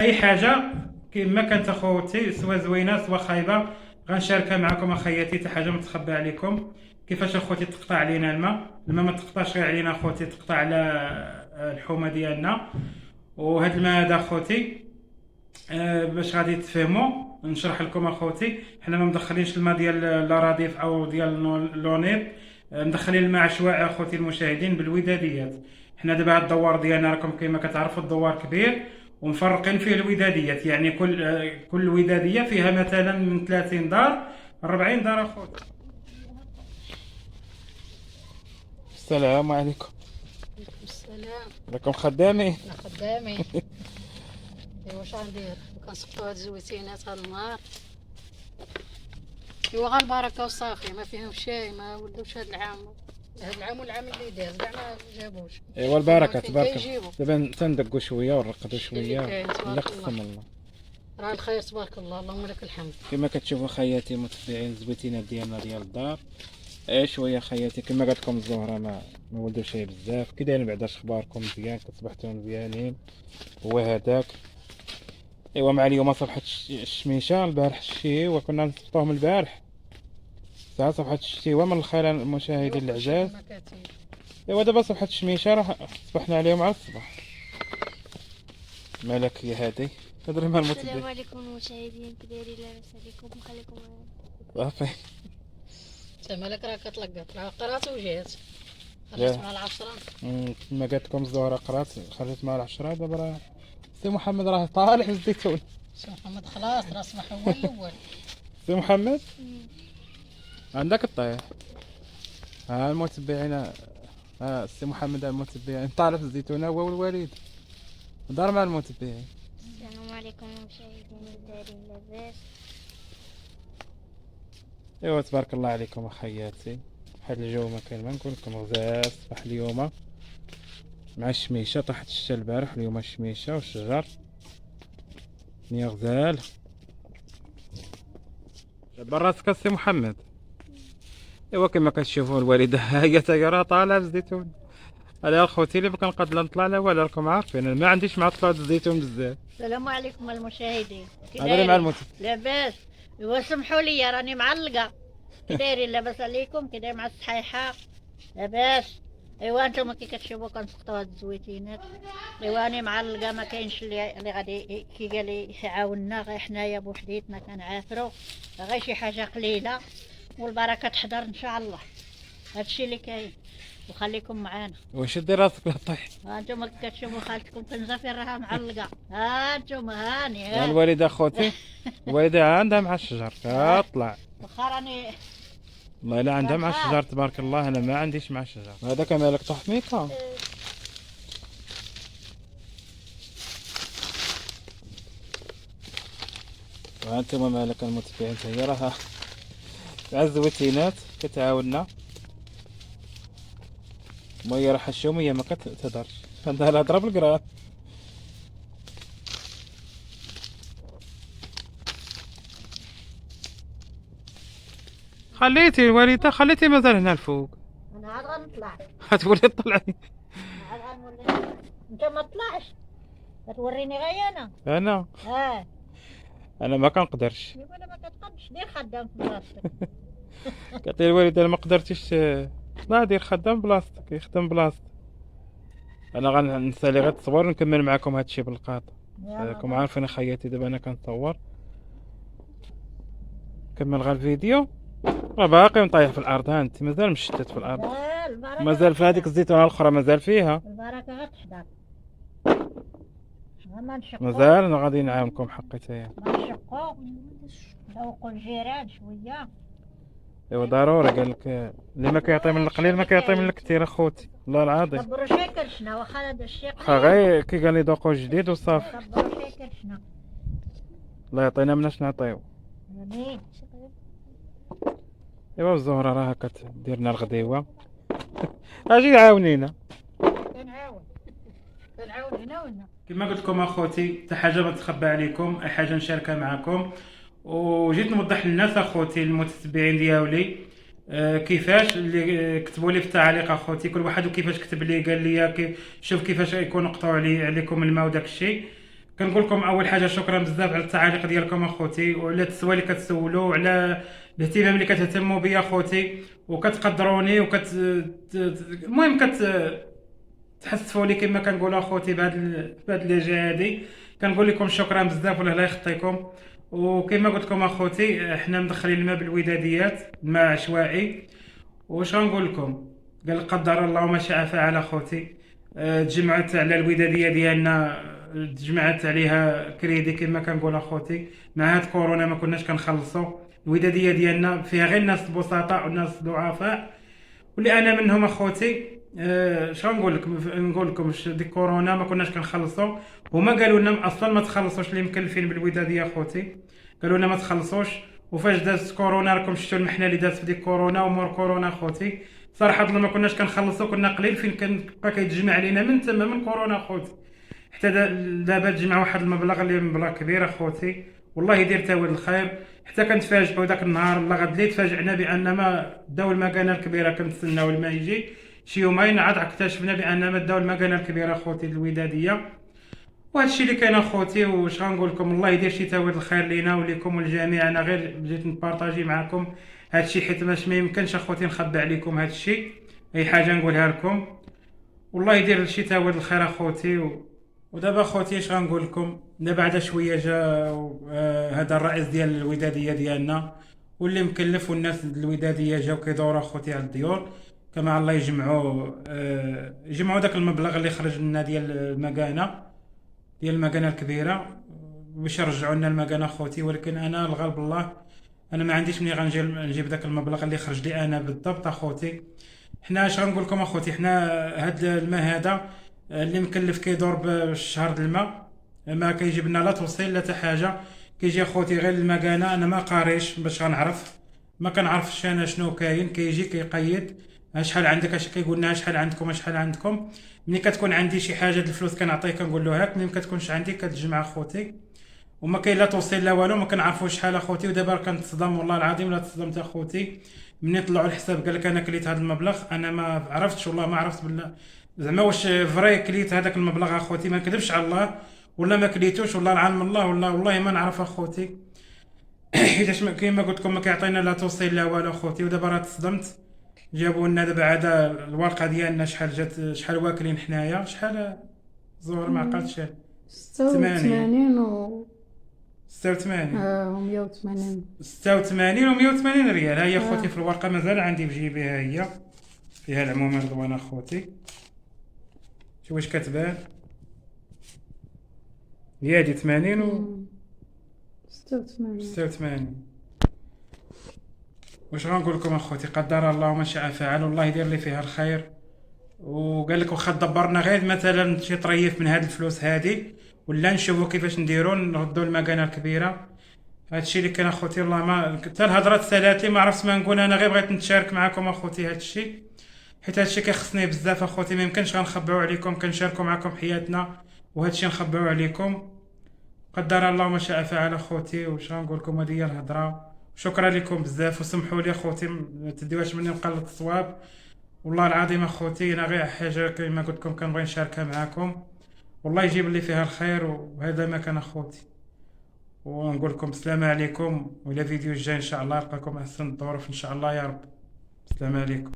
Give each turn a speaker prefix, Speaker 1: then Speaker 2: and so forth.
Speaker 1: اي حاجه كما كانت اخوتي، سواء زوينه سواء خايبه، غنشاركها معكم اخياتي. حتى حاجه متخبى عليكم. كيفاش اخوتي تقطع علينا الماء ما تقطعش غير علينا اخوتي، تقطع على الحومه ديالنا. وهاد الماء هذا اخوتي، باش غادي تفهموا نشرح لكم اخوتي. حنا ما مدخلينش الماء ديال لاradif او ديال لونيب، مدخلين الماء عشوائي اخوتي المشاهدين بالوداديات. حنا دابا هاد الدوار ديالنا راكم كما كتعرفوا الدوار كبير، ومفرقين فيه الوداديات. يعني كل وداديه فيها مثلا من 30 دار 40 دار اخوتي. السلام عليكم.
Speaker 2: عليكم السلام.
Speaker 1: راكم خدامين؟
Speaker 2: انا خدامين. ايوا واش غندير؟ كنسقطو هاد الزويتينات هاد النهار. ايوا غير البركه وصافي، ما فيهم شاي، ما ولدوش هاد العام. هاد العام والعام اللي داز كاع ما جابوش.
Speaker 1: ايوا البركه
Speaker 2: فين
Speaker 1: تبارك.
Speaker 2: كيجيبو؟
Speaker 1: دابا تندقوا شويه ونرقدوا
Speaker 2: شتي اللي
Speaker 1: شويه.
Speaker 2: كاين
Speaker 1: لا
Speaker 2: تبارك
Speaker 1: قسم
Speaker 2: الله.
Speaker 1: الله.
Speaker 2: راه الخير تبارك الله، اللهم لك الحمد.
Speaker 1: كما كتشوفوا خياتي متبعين الزويتينات ديالنا ديال الدار. ايه شويه خياتي كما قالت لكم الزهره ما ولدوا شي بزاف. كي دايرين بعدا؟ اخباركم مزيان؟ كتصبحتوا مزيانين؟ هو هذاك. ايوا مع اليوم صبحت الشميشه. البارح شتي وكنا نصبطوهم البارح. ساعه صبحت الشتيوه من الخير المشاهدين العزاز. ايوا دابا صبحت الشميشه، راه صبحنا عليهم على الصباح. مالك يا هادي؟ هضري مع
Speaker 3: السلام
Speaker 1: المتبع.
Speaker 3: عليكم المشاهدين، كي دايرين؟ لاباس عليكم؟ نخليكم
Speaker 1: صافي.
Speaker 2: انت مالك راه كتلقط، راه قرات وجات.
Speaker 1: لا.
Speaker 2: خرجت مع العشرة.
Speaker 1: كما قالت لكم الزهره قرات خرجت مع العشرة. دابا راه سي محمد راه طالع في الزيتون.
Speaker 2: سي محمد خلاص راه اصبح هو الاول.
Speaker 1: سي محمد عندك الطيح. ها المتبعين، ها السي محمد المتبعين طالع في الزيتونه هو والوالد. دار مع المتبعين.
Speaker 3: السلام عليكم المشاهدين، دايرين؟ لاباس؟
Speaker 1: ايوا تبارك الله عليكم اخياتي. هاد الجو ما كاين ما نقول لكم غزال. صباح اليوم مع الشميشه، طاحت الشتا البارح، اليوم الشميشه والشجر نيا غزال. دابا راسك السي محمد. ايوا كما كتشوفوا الوالده ها هي تا راه طالعه في الزيتون. انا خوتي اللي ما كنقدر لا نطلع لا والو، راكم عارفين انا ما عنديش مع طلعت الزيتون بزاف.
Speaker 4: السلام عليكم المشاهدين، كي
Speaker 1: هضري مع
Speaker 4: دايرين؟
Speaker 1: المتبع.
Speaker 4: لاباس؟ ايوا سمحوا لي راني معلقه. كي دايرين؟ لاباس عليكم؟ كي داير مع الصحيحه؟ لاباس؟ ايوا انتم كي كتشوفوا كنسقطوا هاد الزويتينات. ايوا راني معلقه، ما كاينش اللي غادي كي قال لي يعاوننا، غير حنايا بوحديتنا كنعافروا، غير شي حاجه قليله والبركه تحضر ان شاء الله. هادشي اللي كاين، وخليكم معانا.
Speaker 1: واش دير راسك لا طيح؟
Speaker 4: ها انتم كتشوفوا خالتكم كنزافر راها معلقه. ها انتم هاني
Speaker 1: يا
Speaker 4: ها.
Speaker 1: الوالده خوتي، الوالده عندها مع الشجر كطلع.
Speaker 4: واخا راني
Speaker 1: والله الا عندها مع الشجر تبارك الله. انا ما عنديش مع الشجر. هذاك مالك تحميكا. وانتم مالك المتبعين هي راها مع الزويتينات كتعاوننا. مي راح الشومية ما كتهدرش، عندها الهضره بالقران. خليتي الوالده، خليتي مازال هنا الفوق.
Speaker 4: انا عاد غنطلع.
Speaker 1: غتولي تطلعي.
Speaker 4: عاد غنولي. انت ما طلعش توريني غير انا.
Speaker 1: انا
Speaker 4: ها
Speaker 1: ما كنقدرش.
Speaker 4: يقول ما كتقدش دير خدام في بلاصتك.
Speaker 1: كتقول الوالده ما قدرتيش طلع دير خدام بلاصتك يخدم بلاصتك. انا غنسالي غير التصوير ونكمل معكم هادشي بالقاط. راكم عارفين خياتي دابا انا كنصور. كمل غير الفيديو. راه باقي مطيح في الارض. ها انت مازال مشتت في الارض.
Speaker 4: لا البركه
Speaker 1: مازال في هذيك الزيتونه الاخرى مازال فيها.
Speaker 4: البركه غتحضر. ما نشقو.
Speaker 1: مازال انا غادي نعاونكم حقيتها.
Speaker 4: ما نشقو. ذوقوا الجيران شويه.
Speaker 1: ايوا ضروري قال لك اللي ما كيعطي من القليل ما كيعطي من الكثير اخوتي والله العظيم.
Speaker 4: كبروا شي كرشنا واخا هذا الشيء
Speaker 1: خا غير كي قال لي ذوقوا جديد وصافي.
Speaker 4: كبروا شي كرشنا.
Speaker 1: الله يعطينا مناش نعطيو.
Speaker 4: امين.
Speaker 1: ايوا الزهره راها كدير لنا الغديوه. اجي عاونينا.
Speaker 4: كنعاون هنا وهنا.
Speaker 1: كما قلت لكم اخوتي، حتى حاجه ما تخبى عليكم، اي حاجه نشاركها معكم. وجيت نوضح للناس اخوتي المتتبعين ديالي كيفاش اللي كتبوا لي في التعليق اخوتي، كل واحد وكيفاش كتب لي قال لي شوف كيفاش يكون قطعوا عليكم الماء وداك الشيء. كنقول لكم اول حاجه شكرا بزاف على التعاليق ديالكم اخوتي، وعلى السؤال اللي كتسولوا، وعلى الاهتمام اللي كتهتموا بيا اخوتي، وكتقدروني المهم تحسفوا لي كما كنقول اخوتي بهاد اللهجه هادي. كنقول لكم شكرا بزاف والله لا يخطيكم. وكما قلت لكم اخوتي حنا مدخلين الماء بالوداديات، الماء عشوائي. واش غنقول لكم، قال قدر الله ما شاء فعل اخوتي. تجمعت على الوداديه ديالنا، تجمعت عليها كريدي كما كنقول اخوتي. مع هاد كورونا ما كناش كنخلصوا. الوداديه ديالنا فيها غير ناس بسطاء وناس ضعفاء، واللي انا منهم اخوتي. اش غنقول لكم، نقول لكم ديك كورونا ما كناش كنخلصوا. هما قالوا لنا اصلا ما تخلصوش اللي مكلفين بالوداديه اخوتي، قالوا لنا ما تخلصوش. وفاش دازت كورونا راكم شفتوا المحنه اللي دازت في ديك كورونا ومور كورونا اخوتي. صراحه ما كناش كنخلصوا، كنا قليل فين كنبقى كيتجمع علينا من تما من كورونا اخوتي. حتى دابا تجمع واحد المبلغ اللي مبلغ كبير اخوتي، والله يدير تاويل الخير. حتى كنتفاجئوا داك النهار الله غد لي تفاجئنا بان ما داو المكانه الكبيره، كنتسناو الماء يجي شي يومين عاد اكتشفنا بان ما داو المكانه الكبيره اخوتي الوداديه. وهذا الشيء اللي كاين اخوتي. واش غنقول لكم، الله يدير شي تاويل الخير لينا وليكم والجميع. انا غير بغيت نبارطاجي معكم هذا الشيء حيت ما يمكنش اخوتي نخبي عليكم هذا الشيء، اي حاجه نقولها لكم. والله يدير شي تاويل الخير اخوتي. ودابا اخوتي اش غنقول لكم، دابا بعد شويه جا هذا الرئيس ديال الوداديه ديالنا واللي مكلف، والناس الوداديه جاو كيدوروا اخوتي على الديور. كما الله يجمعوا داك المبلغ اللي خرج لنا ديال المكانه الكبيره باش يرجعوا لنا المكانه اخوتي. ولكن انا الغالب الله انا ما عنديش مني غنجيب داك المبلغ اللي خرج لي انا بالضبط اخوتي. حنا اش غنقول لكم اخوتي، حنا هاد الماء هذا اللي مكلف كيدور بالشهر د الماء، ما كيجيب لنا لا توصيل لا حتى حاجه. كيجي اخوتي غير المكانه، انا ما قاريش باش غنعرف، ما كنعرفش انا شنو كاين. كيجي كيقيد شحال عندك، اش كيقول لنا شحال عندكم شحال عندكم. ملي كتكون عندي شي حاجه د الفلوس كنعطيه كنقول له هاك. ملي ما كتكونش عندي كتجمع اخوتي، وما كاين لا توصيل لا والو، ما كنعرفوش شحال اخوتي. ودابا كنتصدم والله العظيم لا تصدمت اخوتي ملي طلعوا الحساب قال لك انا كليت هذا المبلغ. انا ما عرفتش والله، ما عرفت بالله زعما واش فري كليت هذاك المبلغ اخوتي. ما نكذبش على الله، ولا ما كليتوش والله العالم الله، والله ما نعرف اخوتي. حيتاش كيما قلت لكم ما كيعطينا لا توصيل لا والو اخوتي. ودابا راه تصدمت. جابوا لنا دابا عاد الورقه ديالنا شحال جات، شحال واكلين حنايا، شحال زور ما عقلتش.
Speaker 2: 86 و
Speaker 1: 86
Speaker 2: 180.
Speaker 1: 86 و 180 ريال. ها هي اخوتي في الورقه مازال عندي في جيبي، ها هي فيها العمومه رضوان اخوتي. شوف واش كتبان، هي هادي 80 و 86. واش غنقول لكم اخوتي، قدر الله ما شاء فعل، والله يدير لي فيها الخير. وقال لك واخا دبرنا غير مثلا شي طريف من هاد الفلوس هادي، ولا نشوفوا كيفاش نديروا نردوا المكانه الكبيره. هادشي اللي كان اخوتي. والله ما حتى الهضرات سالات لي، ما عرفت ما نقول. انا غير بغيت نتشارك معكم اخوتي هادشي، حيت هادشي كيخصني بزاف اخوتي. ما يمكنش غنخبيو عليكم، كنشاركوا معكم حياتنا وهادشي نخبيو عليكم. قدر الله ما شاء فعل اخوتي. واش غنقول لكم، هذه هي الهضره. شكرا لكم بزاف، وسمحوا لي اخوتي ما تديوهاش مني نقلط الصواب. والله العظيم اخوتي انا غير حاجه كما قلت لكم كنبغي نشاركها معكم، والله يجيب لي فيها الخير. وهذا ما كان اخوتي. ونقول لكم السلام عليكم، والى فيديو الجاي ان شاء الله نلقاكم احسن الظروف ان شاء الله يا رب. السلام عليكم.